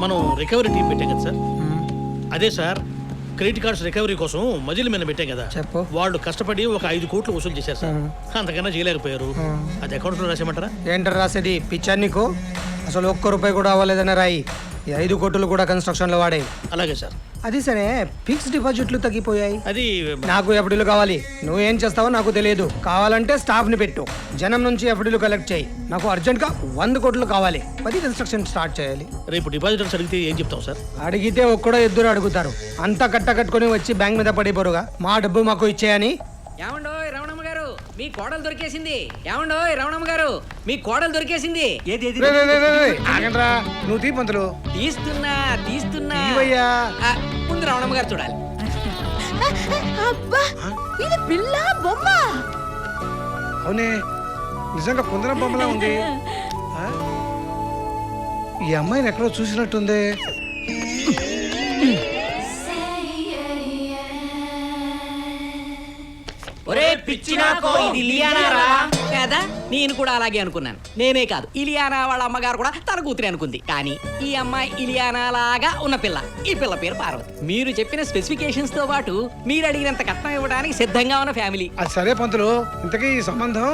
మనం recovery team పెట్టాం కదా సార్. అదే సార్, క్రెడిట్ కార్డ్స్ రికవరీ కోసం మజిల్ మీద పెట్టాం కదా. చెప్పు. వాళ్ళు కష్టపడి ఒక 5 కోట్లు వసూలు చేశారు సార్. అంతకన్నా చేయలేకపోయారు. అది అకౌంట్స్ లో రాసేమంటారా? ఏంటర్ రాసేది పిచ్చా నీకు? అసలు ఒక్క రూపాయి కూడా అవ్వలేదన్న రాయి. ఈ 5 కోట్లు కూడా కన్స్ట్రక్షన్ లో వాడే. అలాగే సార్. అది సరే, ఫిక్స్ డిపాజిట్లు తగ్గిపోయాయి. అది నాకు ఎఫ్డీలు కావాలి. నువ్వేం చేస్తావో నాకు తెలియదు. కావాలంటే స్టాఫ్ ని పెట్టు, జనం నుంచి ఎఫ్డీలు కలెక్ట్ చేయి. నాకు అర్జెంట్ గా 100 కోట్లు కావాలి. 10 కన్స్ట్రక్షన్ స్టార్ట్ చేయాలి. రేపు డిపాజిటర్స్ అడిగితే ఏం చెప్తాం సార్? అడిగితే ఒక్కడో ఇద్దరు అడుగుతారు. అంతా కట్టుకొని వచ్చి బ్యాంక్ మీద పడిపోరుగా మా డబ్బు మాకు ఇచ్చేయని. ఏమండోయ్ రమణమ్మ గారు, మీ కోడలు దొరికేసింది. ఏమండోయ్ రమణమ్మ గారు, మీ కోడలు దొరికేసింది. ఆగండ్రా, నువ్వు తీ పంతులు. తీస్తున్నా ఇవయ్యా. ముందు రమణమ్మ గారు చూడాలి. అబ్బా, ఇది పిల్ల బొమ్మ. అవునే, నిజంగా కుందరం బొమ్మలా ఉంది. ఈ అమ్మాయిని ఎక్కడో చూసినట్టుంది. ఒరే పిచ్చినాకో, ఇది ఇలియానారా కదా? నేను కూడా అలాగే అనుకున్నాను. నేనే కాదు, ఇలియానా వాళ్ళ అమ్మగారు కూడా తన కూతురే అనుకుంది. కానీ ఈ అమ్మాయి ఇలియానా లాగా ఉన్న పిల్ల. ఈ పిల్ల పేరు పార్వతి. మీరు చెప్పిన స్పెసిఫికేషన్స్ తో పాటు మీరు అడిగినంత కట్నం ఇవ్వడానికి సిద్ధంగా ఉన్న ఫ్యామిలీ. అది సరే పంతులు, ఇంతకీ ఈ సంబంధం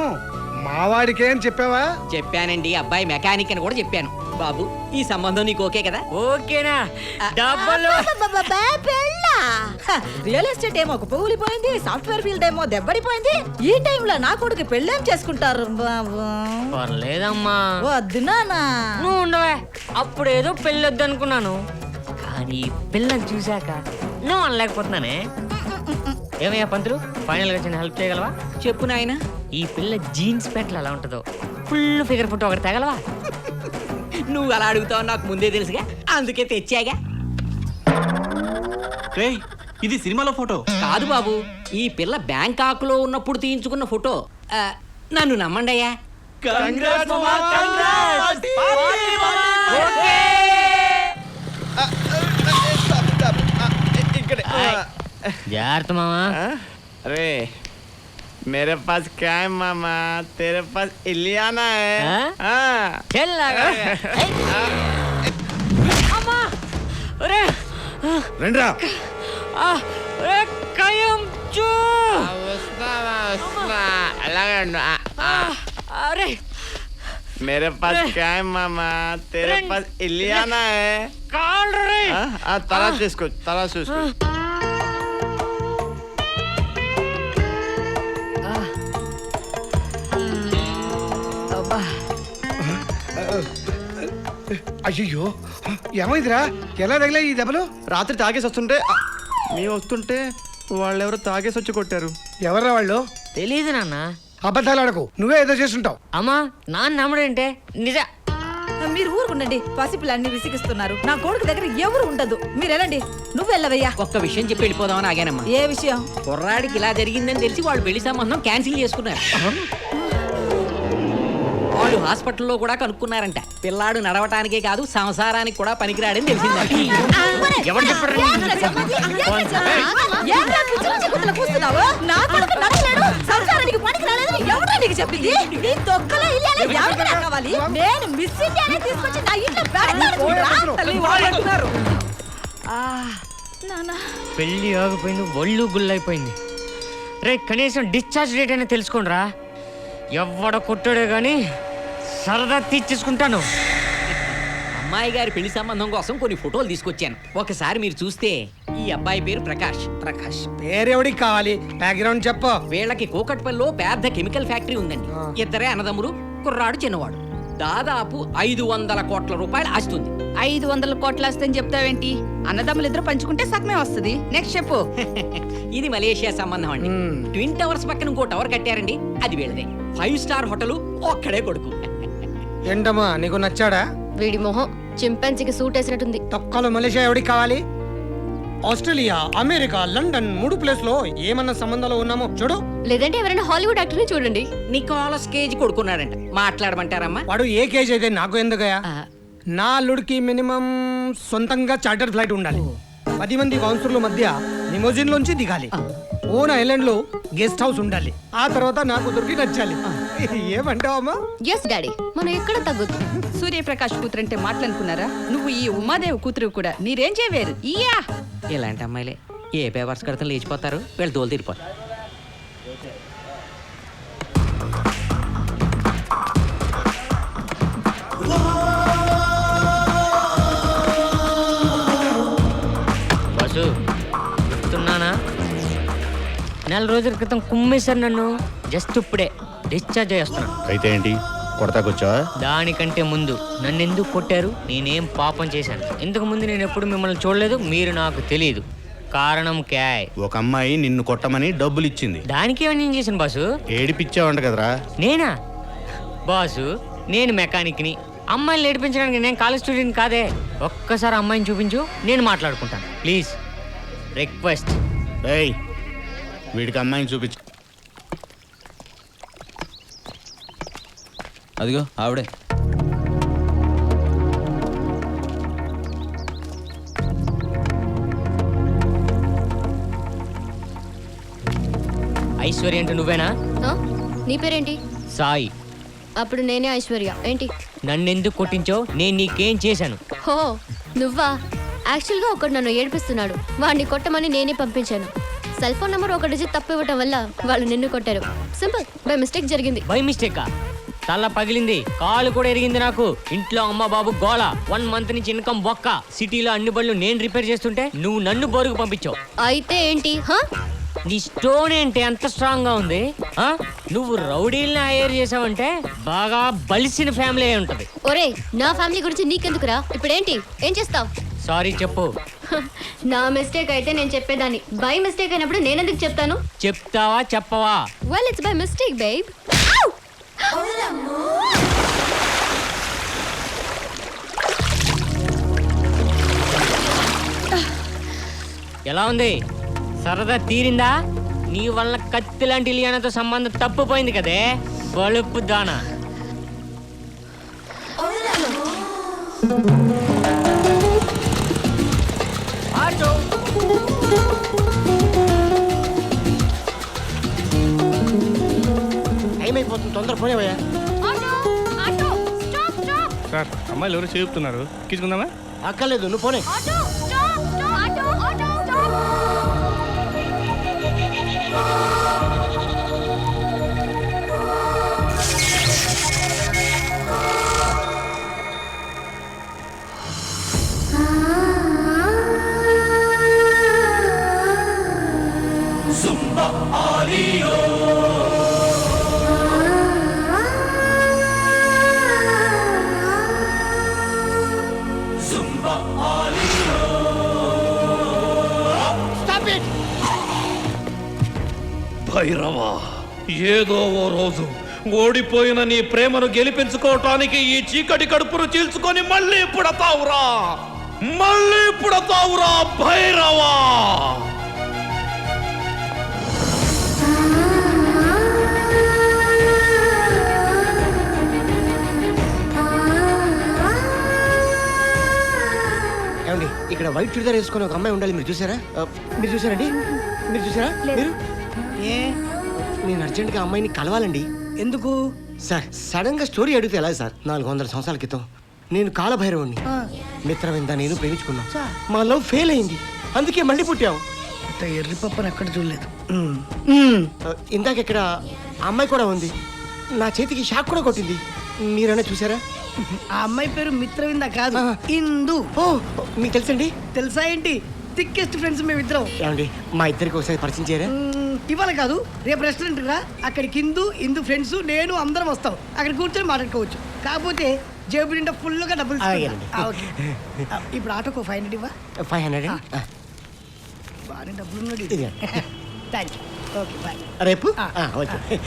మావాడికే అని చెప్పావా? చెప్పానండి, అబ్బాయి మెకానిక్ అని కూడా చెప్పాను. బాబు, ఈ సంబంధం నీకు ఓకే కదా? ఓకేనా? డబ్బులు రియల్ ఎస్టేట్ ఏమో కూలిపోయింది, సాఫ్ట్వేర్ ఫీల్డ్ ఏమో దెబ్బడిపోయింది. ఈ టైంలో నా కొడుకు పెళ్ళేం చేసుకుంటారు బాబు? పర్లేదమ్మా, వద్దు నాన్న. నువ్వు ఉండవే. అప్పుడేదో పెళ్ళొద్దు అనుకున్నాను, కానీ పిల్లని చూశాక నువ్వు అనలేకపోతున్నానే. ఏమయ్యా పంతులు, ఫైనల్ గా చిన్న హెల్ప్ చేయగలవా? చెప్పు నాయనా. ఈ పిల్ల జీన్స్ ప్యాంట్లు ఎలా ఉంటుందో ఫుల్ ఫిగర్ ఫోటో ఒకటి తగలవా? నువ్వు అలా అడుగుతావు నాకు ముందే తెలుసుగా, అందుకే తెచ్చాగా. ఇది సినిమాలో ఫోటో కాదు బాబు, ఈ పిల్ల బ్యాంకాక్ లో ఉన్నప్పుడు తీయించుకున్న ఫోటో. నన్ను నమ్మండి అయ్యా. జాగ్రత్త మామా. अरे मेरे पास क्या है मामा, तेरे पास इलियाना है. हाँ? అమ్మా, ఒరే రండ్రా. ఒరే కయ్యం చూ. అలాగే అరే मेरे पास क्या है मामा, तेरे पास इलियाना है. కాళ్ళు రే. తలా చూసుకో, తలా చూసుకో. అయ్యో, ఏమైందిరా? ఎలా తగిలే ఈ దెబ్బలు? రాత్రి తాగేసి వస్తుంటే మేము వస్తుంటే వాళ్ళెవరో తాగేసి వచ్చి కొట్టారు. ఎవర్రా వాళ్ళు? తెలీదు నాన్న. అబద్ధాలు ఆడకు, నువ్వే ఏదో చేస్తుంటావు. అమ్మా, నాన్న నమ్మడంటే నిజ. మీరు ఊరుకుండండి, పసిపిల్లన్ని విసిగిస్తున్నారు. నా కొడుకు దగ్గర ఎవరు ఉండదు. మీరు వెళ్ళండి. నువ్వు వెళ్ళవయ్యా. ఒక్క విషయం చెప్పి వెళ్ళిపోదామని ఆగానమ్మా. ఏ విషయం? కుర్రాడికి ఇలా జరిగిందని తెలిసి వాళ్ళు పెళ్లి సంబంధం క్యాన్సిల్ చేసుకున్నారు. వాళ్ళు హాస్పిటల్లో కూడా కనుక్కున్నారంట. పిల్లాడు నడవటానికే కాదు, సంసారానికి కూడా పనికిరాడని తెలిసిందంట. ఎవరు చెప్పారు? నా కొడుకు నడవలేడు, సంసారానికి పనికి రాలేదని ఎవరో నీకు చెప్పింది? నీ తొక్కలో ఇల్లాలి, ఎవరికి నాకు కావాలి? నేను మిస్ ఇండియానే తీసుకొచ్చి నా ఇంట్లో పెడతాను. తల్లి వాళ్ళు అంటున్నారు. నాన్న, పెళ్లి ఆగిపోయింది, ఒళ్ళు గుల్లైపోయింది. రే, కనీసం డిశ్చార్జ్ డేట్ అయినా తెలుసుకోండిరా. ఎవడ కొట్టాడే గాని సరదా తీర్చేసుకుంటాను. అమ్మాయి గారి పెళ్లి సంబంధం కోసం కొన్ని ఫోటోలు తీసుకొచ్చాను. ఒకసారి మీరు చూస్తే. ఈ అబ్బాయి పేరు ప్రకాష్. పేరెవడికి కావాలి? బ్యాక్గ్రౌండ్ చెప్పు. వీళ్ళకి కూకట్పల్లిలో పెద్ద కెమికల్ ఫ్యాక్టరీ ఉందండి. ఇద్దరే అన్నదమ్ములు, కుర్రాడు చిన్నవాడు. దాదాపు 500 కోట్ల రూపాయలు ఆస్తుంది. 500 కోట్ల ఆస్తి చెప్తావేంటి? అన్నదమ్ములు ఇద్దరు పంచుకుంటే సగమే వస్తుంది. నెక్స్ట్ చెప్పు. ఇది మలేషియా సంబంధం అండి. ట్విన్ టవర్స్ పక్కన ఇంకో టవర్ కట్టారండి, అది వీళ్ళదే. 5 స్టార్ హోటల్, ఒక్కడే కొడుకు. ఏంటమ్మా, నీకు నచ్చాడా? వీడి మొహం చింపాంజీకి సూట్ వేసినట్టుంది. తొక్కలో మలేషియా ఎవడికి కావాలి? ఆస్ట్రేలియా, అమెరికా, లండన్ 3 ప్లేస్ లో ఏమన్నా సంబంధాలు ఉన్నామో చూడు. లేదంటే ఎవరైనా హాలీవుడ్ యాక్టర్ ని చూడండి. నికోలస్ కేజ్ కొడుకున్నాడంట. మాట్లాడమంటారమ్మా? వాడు ఏ కేజ్ అయితే నాకు ఎందుకయ్యా? నా అల్లుడికి మినిమం సొంతంగా చార్టర్ ఫ్లైట్ ఉండాలి. 10 మంది కౌన్సిలర్ల మధ్య లిమోజిన్ లోంచి దిగాలి. ఓన్ ఐలాండ్ లో గెస్ట్ హౌస్ ఉండాలి. ఆ తర్వాత నా కూతురికి నచ్చాలి. ఏమంటావు అమ్మా? ఎస్ డాడీ మనం ఎక్కడ తగ్గొద్దు. సూర్యప్రకాష్ కూతురు అంటే మాటలనుకున్నారా? నువ్వు ఈ ఉమాదేవి కూతురు కూడా నీరేం చేయవేరు. ఇయ్యా ఇలాంటి అమ్మాయిలే ఏ పేపర్స్ కడతాం లేచిపోతారు, వీళ్ళు దోలు తీరిపోతారు. బాసు చెప్తున్నానా, నెల రోజుల క్రితం కుమ్మేశారు నన్ను. జస్ట్ ఇప్పుడే డిశ్చార్జ్ చేస్తున్నాను. అయితే ఏంటి కొడతాకొచ్చావా? దానికంటే ముందు నన్ను ఎందుకు కొట్టారు, నేనేం పాపం చేశాను? ఇంతకు ముందు నేను ఎప్పుడు మిమ్మల్ని చూడలేదు, మీరు నాకు తెలియదు. కారణం క్యాయ్. ఒక అమ్మాయి నిన్ను కొట్టమని డబ్బులు ఇచ్చింది. దానికి ఏమని నేను చేశాను బాసు? ఏడిపిచ్చావంట కదరా? నేనా బాసు? నేను మెకానిక్ని, అమ్మాయిని ఏడిపించడానికి నేను కాలేజ్ స్టూడెంట్ కాదే. ఒక్కసారి అమ్మాయిని చూపించు, నేను మాట్లాడుకుంటాను. Please request. ఏయ్ వీడికి అమ్మాయిని చూపించు. అదిగో ఆవిడే. ఐశ్వర్య అంటే నువ్వేనా? ఆ? నీ పేరేంటి? సాయి. అప్పుడు నేనే ఐశ్వర్య. ఏంటి? నన్నెందుకు కొట్టించో, నేను నీకేం చేశాను? హో నువ్వా? యాక్చువల్గా ఒకడు నన్ను ఏడిపిస్తున్నాడు, వాడిని కొట్టమని నేనే పంపించాను. సెల్ ఫోన్ నెంబర్ ఒక డిజిట్ తప్పు ఇవ్వటం వల్ల వాళ్ళు నిన్ను కొట్టారు. సింపుల్, బై మిస్టేక్ జరిగింది. బై మిస్టేకా? తల పగిలింది, కాలు కూడా ఎరిగింది నాకు. ఇంట్లో అమ్మ బాబు గోల, 1 మంత్ నుంచి ఇన్కమ్ బొక్క. సిటీలో అన్ని బళ్ళు నేను రిపేర్ చేస్తుంటే నువ్వు నన్ను బోరుకు పంపించావు. అయితే ఏంటి? హా? నీ స్టోన్ ఏంటి అంత స్ట్రాంగ్ గా ఉంది? ఆ? నువ్వు రౌడీల్ని హైర్ చేసావంటే బాగా బలిసిన ఫ్యామిలీ అయి ఉంటది. ఒరే, నా ఫ్యామిలీ గురించి నీకెందుకురా? ఇప్పుడేంటి? ఏం చేస్తావు? సారీ చెప్పు. నా మిస్టేక్ అయితే నేను చెప్పేదాన్ని, బై మిస్టేక్ అయినప్పుడు నేనెందుకు చెప్తాను? చెప్తావా చెప్పవా? Well it's by mistake babe. ఎలా ఉంది? సరదా తీరిందా? నీ వల్ల కత్తి లాంటి ఇలియానాతో సంబంధం తప్పుపోయింది కదే, బలుపు దానా. టైం అయిపోతుంది, తొందర పోనేవయ్యా. సార్ అమ్మాయిలు ఎవరు చెప్తున్నారు, ఎక్కించుకుందామా? అక్కర్లేదు, నువ్వు పోనే. భైరవా, ఏదో ఓ రోజు ఓడిపోయిన నీ ప్రేమను గెలిపించుకోవటానికి ఈ చీకటి కడుపును చీల్చుకొని మళ్ళీ పుడతావురా, మళ్ళీ పుడతావురా భైరవా. ఏమండి, ఇక్కడ వైట్ చుడిదార్ వేసుకొని ఒక అమ్మాయి ఉండాలి, మీరు చూసారా? మీరు చూసారండి? మీరు చూసారా? మీరు ఏ? నేను అర్జెంట్గా అమ్మాయిని కలవాలండి. ఎందుకు? సార్ సడన్ గా స్టోరీ అడిగితే ఎలా సార్? 400 సంవత్సరాల క్రితం నేను కాలభైరవుణ్ణి, మిత్రవింద నేను ప్రేమించుకున్నాం. మా లవ్ ఫెయిల్ అయింది, అందుకే మళ్ళీ పుట్టాం. ఎర్రి పప్పని ఎక్కడ చూడలేదు. ఇందాక ఇక్కడ ఆ అమ్మాయి కూడా ఉంది, నా చేతికి షాక్ కూడా కొట్టింది. మీరైనా చూసారా? ఆ అమ్మాయి పేరు మిత్రవింద కాదు, ఆ. ఇందు. ఓ, మీకు తెలుసండి? తెలుసా ఏంటి? థిక్కెస్ట్ ఫ్రెండ్స్ మేమిద్దరం. ఏమండి, మా ఇద్దరికి ఒకసారి పరిచయం చేయరా? ఇవాళ కాదు, రేపు రెస్టారెంట్ రా, అక్కడికి ఇందు ఫ్రెండ్స్ నేను అందరం వస్తాం. అక్కడ కూర్చొని మాట్లాడుకోవచ్చు. కాకపోతే జేబు నిండా ఫుల్గా డబ్బులు అలాగేనండి. తీసుకుంటా. ఓకే. ఇప్పుడు ఆటోకు 500 ఇవ్వా. 500. బాగానే డబ్బులు ఉన్నాడు. ఇదిగో. Thank you. Okay bye. రేపు ఆ. ఓకే.